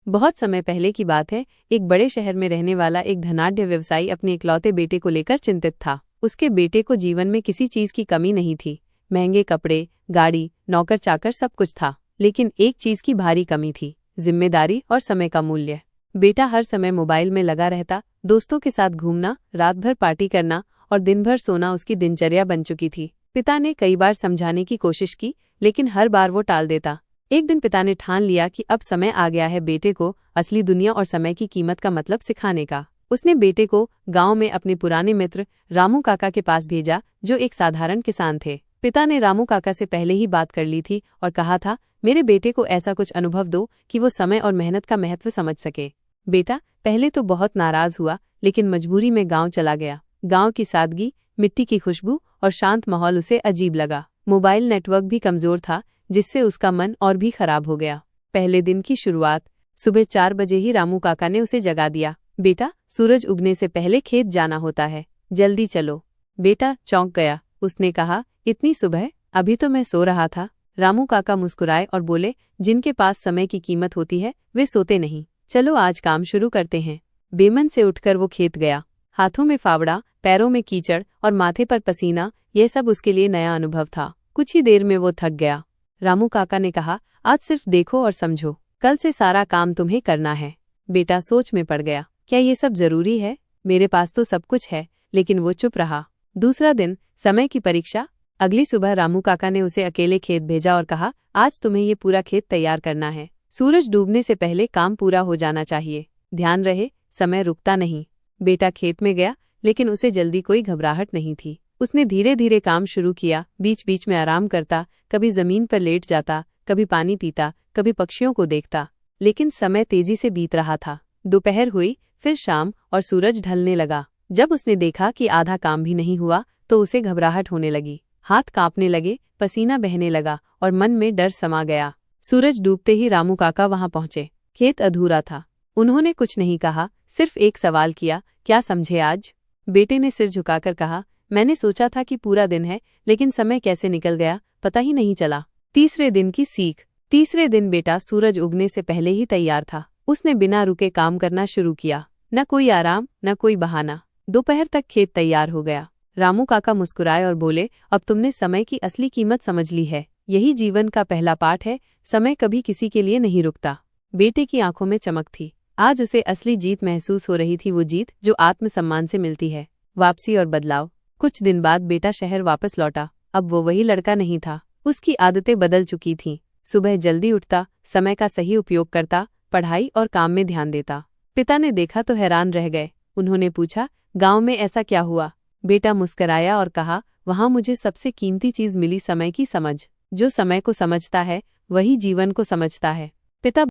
बहुत समय पहले की बात है। एक बड़े शहर में रहने वाला एक धनाढ्य व्यवसायी अपने इकलौते बेटे को लेकर चिंतित था। उसके बेटे को जीवन में किसी चीज की कमी नहीं थी। महंगे कपड़े, गाड़ी, नौकर चाकर सब कुछ था, लेकिन एक चीज की भारी कमी थी, जिम्मेदारी और समय का मूल्य। बेटा हर समय मोबाइल में लगा रहता, दोस्तों के साथ घूमना, रात भर पार्टी करना और दिन भर सोना उसकी दिनचर्या बन चुकी थी। पिता ने कई बार समझाने की कोशिश की, लेकिन हर बार वो टाल देता। एक दिन पिता ने ठान लिया कि अब समय आ गया है बेटे को असली दुनिया और समय की कीमत का मतलब सिखाने का। उसने बेटे को गांव में अपने पुराने मित्र रामू काका के पास भेजा, जो एक साधारण किसान थे। पिता ने रामू काका से पहले ही बात कर ली थी और कहा था, मेरे बेटे को ऐसा कुछ अनुभव दो कि वो समय और मेहनत का महत्व समझ सके। बेटा पहले तो बहुत नाराज हुआ, लेकिन मजबूरी में गांव चला गया। गांव की सादगी, मिट्टी की खुशबू और शांत माहौल उसे अजीब लगा। मोबाइल नेटवर्क भी कमजोर था, जिससे उसका मन और भी खराब हो गया। पहले दिन की शुरुआत सुबह 4 बजे ही रामू काका ने उसे जगा दिया। बेटा, सूरज उगने से पहले खेत जाना होता है, जल्दी चलो। बेटा चौंक गया। उसने कहा, इतनी सुबह? अभी तो मैं सो रहा था। रामू काका मुस्कुराए और बोले, जिनके पास समय की कीमत होती है वे सोते नहीं। चलो आज काम शुरू करते हैं। बेमन से उठकर वो खेत गया। हाथों में फावड़ा, पैरों में कीचड़ और माथे पर पसीना, यह सब उसके लिए नया अनुभव था। कुछ ही देर में वो थक गया। रामू काका ने कहा, आज सिर्फ देखो और समझो, कल से सारा काम तुम्हें करना है। बेटा सोच में पड़ गया, क्या ये सब जरूरी है? मेरे पास तो सब कुछ है। लेकिन वो चुप रहा। दूसरा दिन, समय की परीक्षा। अगली सुबह रामू काका ने उसे अकेले खेत भेजा और कहा, आज तुम्हें ये पूरा खेत तैयार करना है। सूरज डूबने से पहले काम पूरा हो जाना चाहिए। ध्यान रहे, समय रुकता नहीं। बेटा खेत में गया, लेकिन उसे जल्दी कोई घबराहट नहीं थी। उसने धीरे धीरे काम शुरू किया, बीच बीच में आराम करता, कभी जमीन पर लेट जाता, कभी पानी पीता, कभी पक्षियों को देखता। लेकिन समय तेजी से बीत रहा था। दोपहर हुई, फिर शाम और सूरज ढलने लगा। जब उसने देखा कि आधा काम भी नहीं हुआ, तो उसे घबराहट होने लगी। हाथ कांपने लगे, पसीना बहने लगा और मन में डर समा गया। सूरज डूबते ही रामू काका वहां पहुंचे। खेत अधूरा था। उन्होंने कुछ नहीं कहा, सिर्फ एक सवाल किया, क्या समझे आज? बेटे ने सिर झुकाकर कहा, मैंने सोचा था कि पूरा दिन है, लेकिन समय कैसे निकल गया पता ही नहीं चला। तीसरे दिन की सीख। तीसरे दिन बेटा सूरज उगने से पहले ही तैयार था। उसने बिना रुके काम करना शुरू किया। न कोई आराम, न कोई बहाना। दोपहर तक खेत तैयार हो गया। रामू काका मुस्कुराए और बोले, अब तुमने समय की असली कीमत समझ ली है। यही जीवन का पहला पाठ है, समय कभी किसी के लिए नहीं रुकता। बेटे की आंखों में चमक थी। आज उसे असली जीत महसूस हो रही थी, वो जीत जो आत्मसम्मान से मिलती है। वापसी और बदलाव। कुछ दिन बाद बेटा शहर वापस लौटा। अब वो वही लड़का नहीं था। उसकी आदतें बदल चुकी थीं। सुबह जल्दी उठता, समय का सही उपयोग करता, पढ़ाई और काम में ध्यान देता। पिता ने देखा तो हैरान रह गए। उन्होंने पूछा, गांव में ऐसा क्या हुआ? बेटा मुस्कराया और कहा, वहां मुझे सबसे कीमती चीज मिली, समय की समझ। जो समय को समझता है वही जीवन को समझता है। पिता